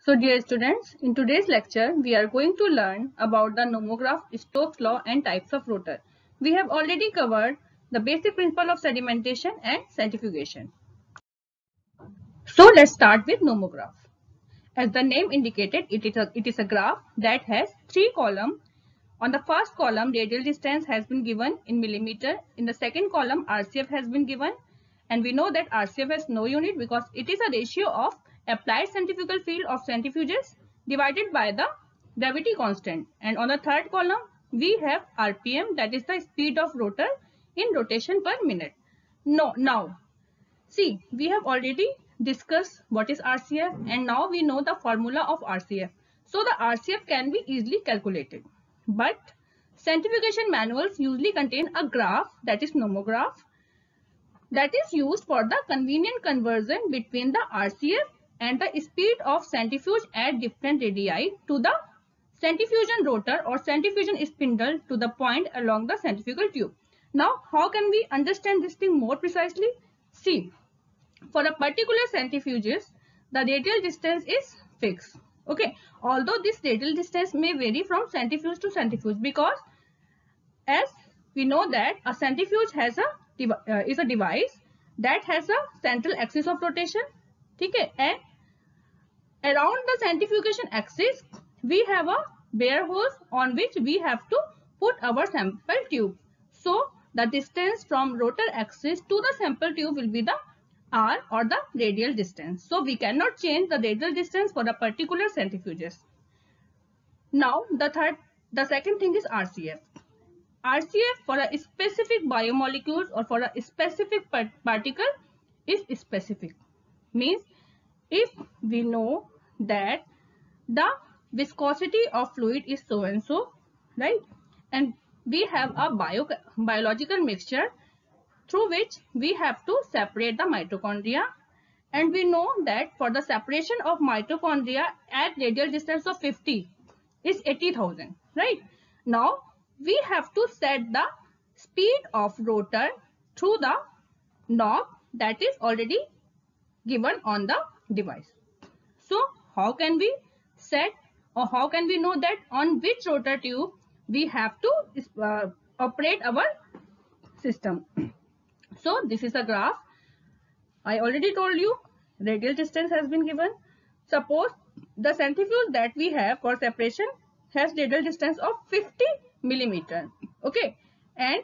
So dear students, in today's lecture, we are going to learn about the nomograph, Stokes law and types of rotor. We have already covered the basic principle of sedimentation and centrifugation. So let's start with nomograph. As the name indicated, it is a graph that has three columns. On the first column, radial distance has been given in millimeter. In the second column, RCF has been given. And we know that RCF has no unit because it is a ratio of applied centrifugal field of centrifuges divided by the gravity constant. And on the third column, we have RPM, that is the speed of rotor in rotation per minute. Now, see, we have already discussed what is RCF and now we know the formula of RCF. So the RCF can be easily calculated. But centrifugation manuals usually contain a graph, that is nomograph, that is used for the convenient conversion between the RCF and the speed of centrifuge at different radii to the centrifugation rotor or centrifugation spindle to the point along the centrifugal tube. Now, how can we understand this thing more precisely? See, for a particular centrifuges, the radial distance is fixed. Okay, although this radial distance may vary from centrifuge to centrifuge because as we know that a centrifuge has is a device that has a central axis of rotation. Okay, and around the centrifugation axis, we have a bare hose on which we have to put our sample tube. So the distance from rotor axis to the sample tube will be the R or the radial distance. So we cannot change the radial distance for a particular centrifuges. Now the second thing is RCF. RCF for a specific biomolecules or for a specific particle is specific. Means if we know that the viscosity of fluid is so and so, right? And we have a biological mixture through which we have to separate the mitochondria. And we know that for the separation of mitochondria at radial distance of 50 is 80,000, right? Now, we have to set the speed of rotor through the knob that is already given on the device. So, how can we set or how can we know that on which rotor tube we have to operate our system? So, this is a graph. I already told you radial distance has been given. Suppose the centrifuge that we have for separation has radial distance of 50 millimeter. Okay, and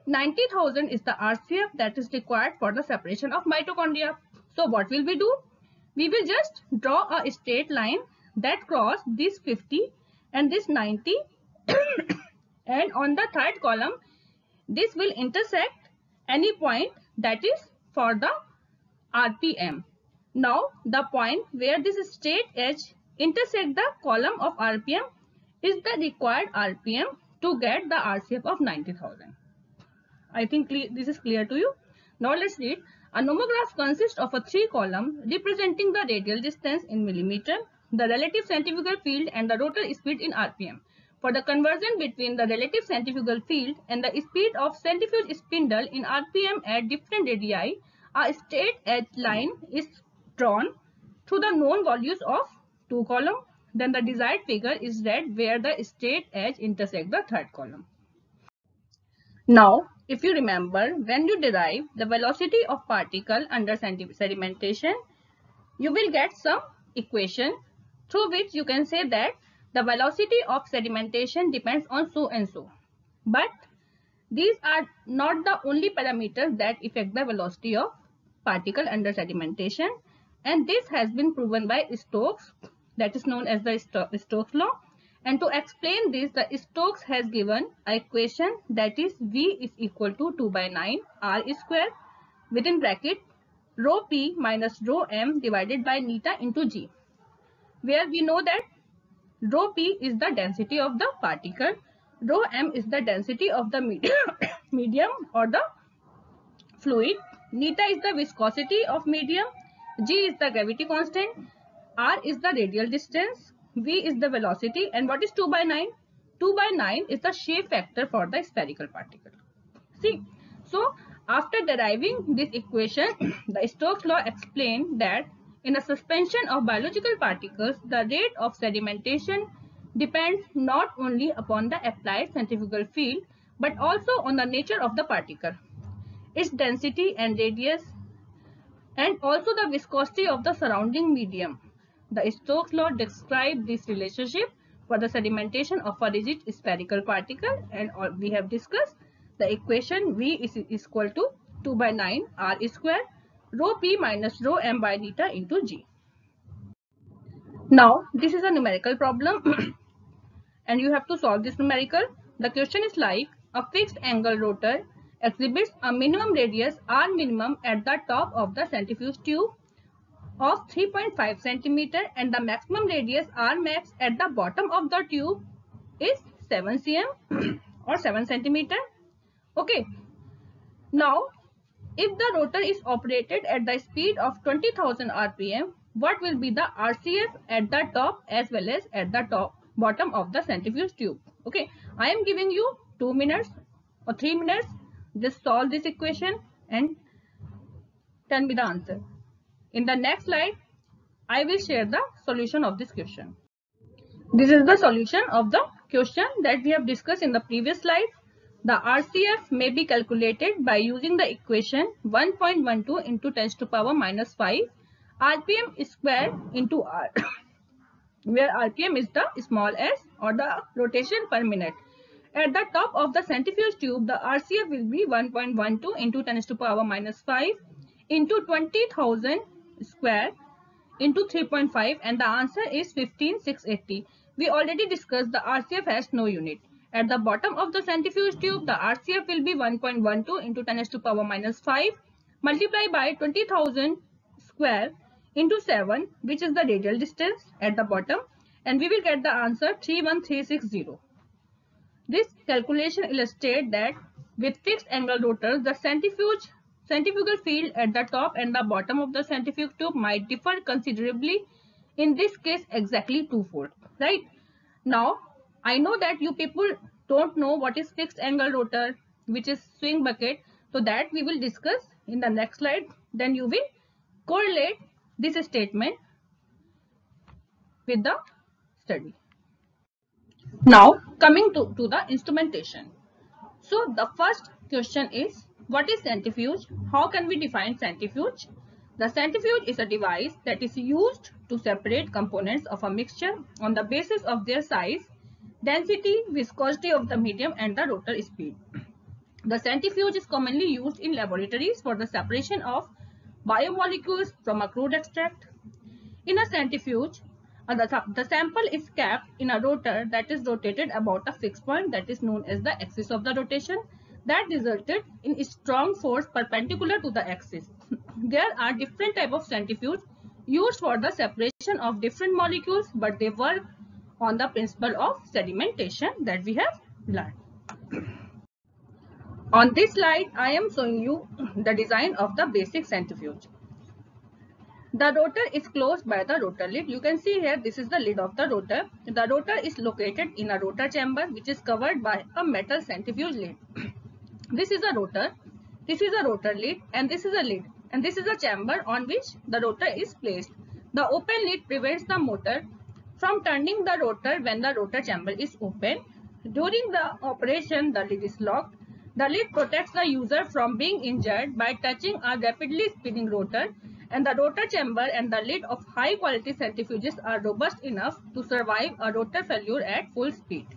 90,000 is the RCF that is required for the separation of mitochondria. So what will we do? We will just draw a straight line that cross this 50 and this 90 and on the third column this will intersect any point that is for the RPM. Now the point where this straight edge intersect the column of RPM is the required RPM to get the RCF of 90,000. I think this is clear to you. Now let's read. A nomograph consists of a three column representing the radial distance in millimeter, the relative centrifugal field and the rotor speed in RPM. For the conversion between the relative centrifugal field and the speed of centrifuge spindle in RPM at different radii, a straight edge line is drawn through the known values of two columns. Then the desired figure is read where the straight edge intersects the third column. Now, if you remember, when you derive the velocity of particle under sedimentation, you will get some equation through which you can say that the velocity of sedimentation depends on so and so. But these are not the only parameters that affect the velocity of particle under sedimentation, and this has been proven by Stokes, that is known as the Stokes law. And to explain this, the Stokes has given an equation that is V is equal to 2 by 9 R square within bracket rho P minus rho M divided by neta into G, where we know that rho P is the density of the particle, rho M is the density of the medium or the fluid, neta is the viscosity of medium, G is the gravity constant, R is the radial distance, V is the velocity, and what is 2 by 9? 2 by 9 is the shape factor for the spherical particle. See, so after deriving this equation, the Stokes law explained that In a suspension of biological particles, the rate of sedimentation depends not only upon the applied centrifugal field but also on the nature of the particle, its density and radius, and also the viscosity of the surrounding medium. The Stokes law describes this relationship for the sedimentation of a rigid spherical particle, and we have discussed the equation V is equal to 2 by 9 R square rho P minus rho M by theta into G. Now this is a numerical problem and you have to solve this numerical. The question is like a fixed angle rotor exhibits a minimum radius R minimum at the top of the centrifuge tube of 3.5 centimeter and the maximum radius R max at the bottom of the tube is 7 cm or 7 centimeter. Okay. Now, if the rotor is operated at the speed of 20,000 rpm, what will be the RCF at the top as well as at the bottom of the centrifuge tube? Okay, I am giving you 2 minutes or 3 minutes. Just solve this equation and tell me the answer. In the next slide, I will share the solution of this question. This is the solution of the question that we have discussed in the previous slide. The RCF may be calculated by using the equation 1.12 into 10 to the power minus 5 RPM square into R, where RPM is the small s or the rotation per minute. At the top of the centrifuge tube, the RCF will be 1.12 into 10 to the power minus 5 into 20,000 square into 3.5, and the answer is 15,680. We already discussed the RCF has no unit. At the bottom of the centrifuge tube, the RCF will be 1.12 into 10 to the power minus 5 multiplied by 20,000 square into 7, which is the radial distance at the bottom, and we will get the answer 31360. This calculation illustrates that with fixed angle rotors, the centrifugal field at the top and the bottom of the centrifuge tube might differ considerably. In this case, exactly twofold. Right? Now, I know that you people don't know what is fixed angle rotor, which is swing bucket. So that we will discuss in the next slide. Then you will correlate this statement with the study. Now, coming to the instrumentation. So the first question is, what is centrifuge? How can we define centrifuge? The centrifuge is a device that is used to separate components of a mixture on the basis of their size, density, viscosity of the medium, and the rotor speed. The centrifuge is commonly used in laboratories for the separation of biomolecules from a crude extract. In a centrifuge, the sample is kept in a rotor that is rotated about a fixed point that is known as the axis of the rotation that resulted in a strong force perpendicular to the axis. There are different types of centrifuge used for the separation of different molecules, but they work on the principle of sedimentation that we have learned. On this slide, I am showing you the design of the basic centrifuge. The rotor is closed by the rotor lid. You can see here, this is the lid of the rotor. The rotor is located in a rotor chamber which is covered by a metal centrifuge lid. This is a rotor, this is a rotor lid, and this is a lid, and this is a chamber on which the rotor is placed. The open lid prevents the motor from turning the rotor when the rotor chamber is open. During the operation, the lid is locked. The lid protects the user from being injured by touching a rapidly spinning rotor, and the rotor chamber and the lid of high quality centrifuges are robust enough to survive a rotor failure at full speed.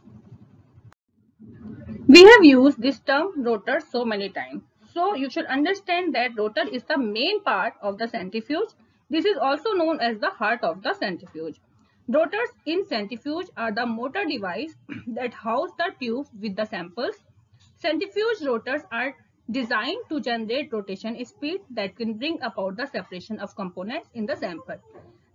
We have used this term rotor so many times. So you should understand that rotor is the main part of the centrifuge. This is also known as the heart of the centrifuge. Rotors in centrifuge are the motor device that house the tubes with the samples. Centrifuge rotors are designed to generate rotation speed that can bring about the separation of components in the sample.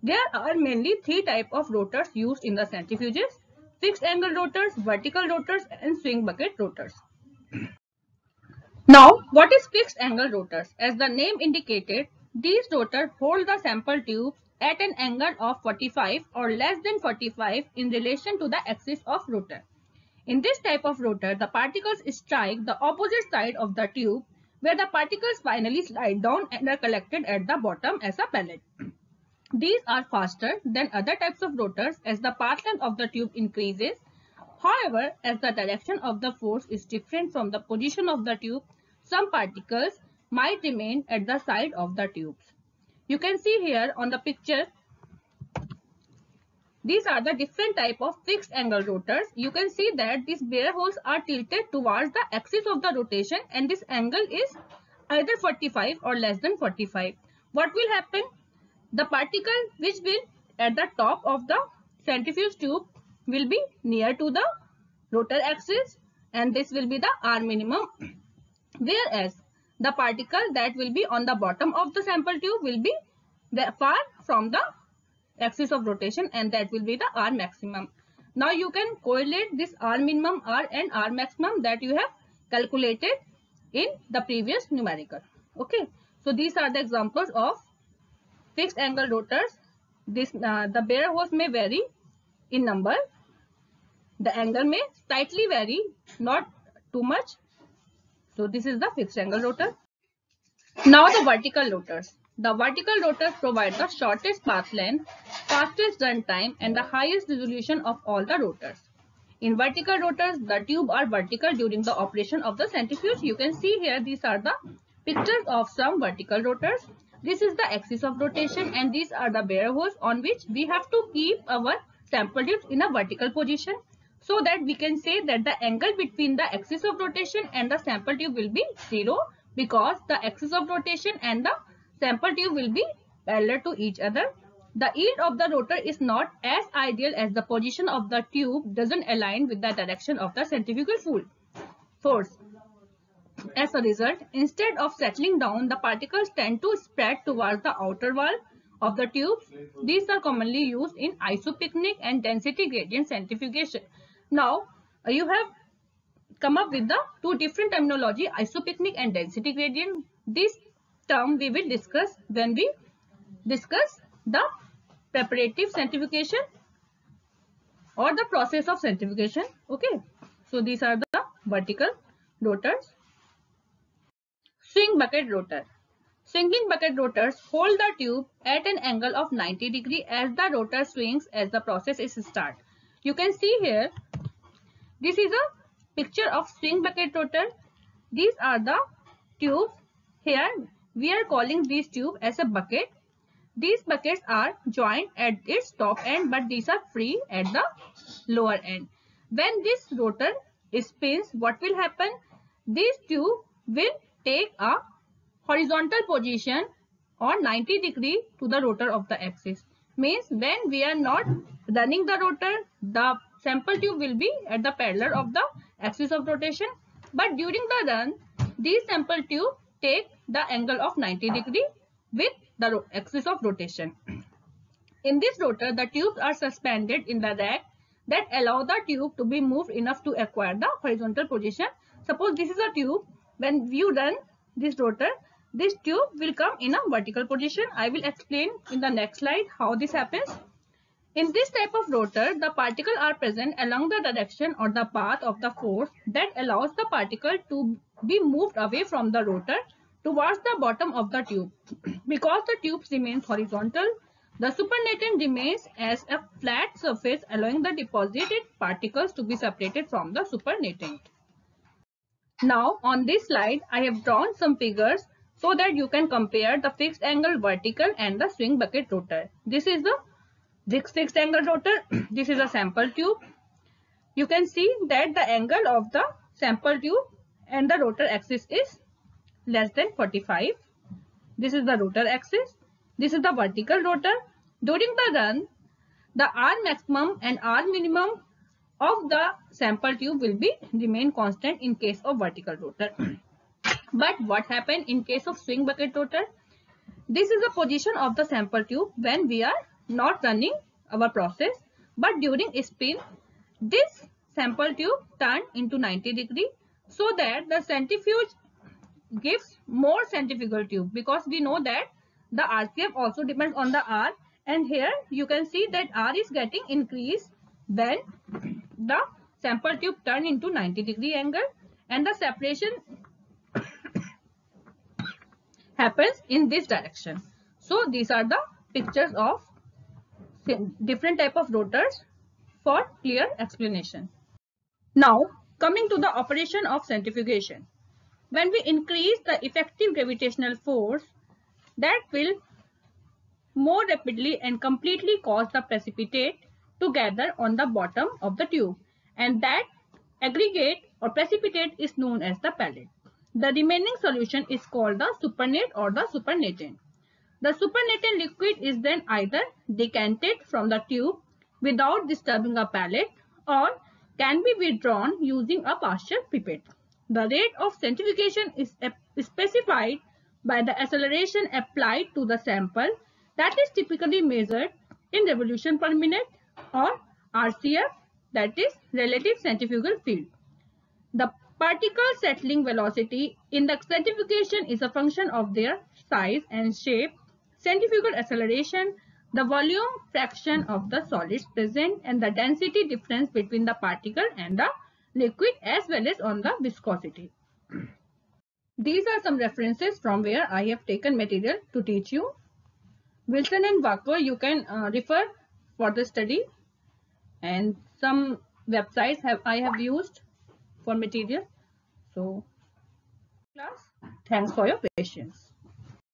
There are mainly 3 types of rotors used in the centrifuges: fixed angle rotors, vertical rotors, and swing bucket rotors. Now, what is fixed angle rotors? As the name indicated, these rotors hold the sample tube at an angle of 45 or less than 45 in relation to the axis of rotor. In this type of rotor, the particles strike the opposite side of the tube, where the particles finally slide down and are collected at the bottom as a pellet. These are faster than other types of rotors as the path length of the tube increases. However, as the direction of the force is different from the position of the tube, some particles might remain at the side of the tubes. You can see here on the picture, these are the different type of fixed angle rotors. You can see that these bare holes are tilted towards the axis of the rotation and this angle is either 45 or less than 45. What will happen? The particle which will at the top of the centrifuge tube will be near to the rotor axis and this will be the R minimum, whereas the particle that will be on the bottom of the sample tube will be far from the axis of rotation and that will be the R maximum. Now you can correlate this R minimum and R maximum that you have calculated in the previous numerical. Okay, so these are the examples of fixed angle rotors. The bare holes may vary in number. The angle may slightly vary, not too much. So this is the fixed angle rotor. Now the vertical rotors. The vertical rotors provide the shortest path length, fastest run time and the highest resolution of all the rotors. In vertical rotors, the tube are vertical during the operation of the centrifuge. You can see here these are the pictures of some vertical rotors. This is the axis of rotation and these are the bare holes on which we have to keep our sample tubes in a vertical position so that we can say that the angle between the axis of rotation and the sample tube will be 0 because the axis of rotation and the sample tube will be parallel to each other. The yield of the rotor is not as ideal as the position of the tube doesn't align with the direction of the centrifugal force. As a result, instead of settling down, the particles tend to spread towards the outer wall of the tubes. These are commonly used in isopycnic and density gradient centrifugation. Now, you have come up with the two different terminology, isopycnic and density gradient. This term we will discuss when we discuss the preparative centrifugation or the process of centrifugation. Okay, so these are the vertical rotors. Swing bucket rotor. Swinging bucket rotors hold the tube at an angle of 90 degrees as the rotor swings as the process is start. You can see here, this is a picture of swing bucket rotor. These are the tubes. Here we are calling these tube as a bucket. These buckets are joined at its top end but these are free at the lower end. When this rotor spins, what will happen? This tube will take a horizontal position or 90 degrees to the rotor of the axis. Means when we are not running the rotor, the sample tube will be at the parallel of the axis of rotation. But during the run, these sample tube take the angle of 90 degrees with the axis of rotation. In this rotor, the tubes are suspended in the rack that allow the tube to be moved enough to acquire the horizontal position. Suppose this is a tube. When you run this rotor, this tube will come in a vertical position. I will explain in the next slide how this happens. In this type of rotor, the particles are present along the direction or the path of the force that allows the particle to be moved away from the rotor towards the bottom of the tube. Because the tube remains horizontal, the supernatant remains as a flat surface allowing the deposited particles to be separated from the supernatant. Now on this slide, I have drawn some figures so that you can compare the fixed angle vertical and the swing bucket rotor. This is the fixed angle rotor. This is a sample tube. You can see that the angle of the sample tube and the rotor axis is less than 45. This is the rotor axis. This is the vertical rotor. During the run, the R maximum and R minimum of the sample tube will be remain constant in case of vertical rotor. But what happened in case of swing bucket rotor? This is the position of the sample tube when we are not running our process, but during spin, this sample tube turn into 90 degrees so that the centrifuge gives more centrifugal tube, because we know that the RPM also depends on the R, and here you can see that R is getting increased when the sample tube turn into 90 degree angle and the separation happens in this direction. So these are the pictures of different type of rotors for clear explanation. Now, coming to the operation of centrifugation. When we increase the effective gravitational force, that will more rapidly and completely cause the precipitate to gather on the bottom of the tube, and that aggregate or precipitate is known as the pellet. The remaining solution is called the supernatant or the supernatant. The supernatant liquid is then either decanted from the tube without disturbing a pellet or can be withdrawn using a partial pipette. The rate of centrifugation is specified by the acceleration applied to the sample, that is typically measured in revolution per minute, or RCF, that is relative centrifugal field. The particle settling velocity in the centrifugation is a function of their size and shape, centrifugal acceleration, the volume fraction of the solids present, and the density difference between the particle and the liquid, as well as on the viscosity. These are some references from where I have taken material to teach you. Wilson and Walker, you can refer for the study, and some websites I have used for material. So, class, thanks for your patience.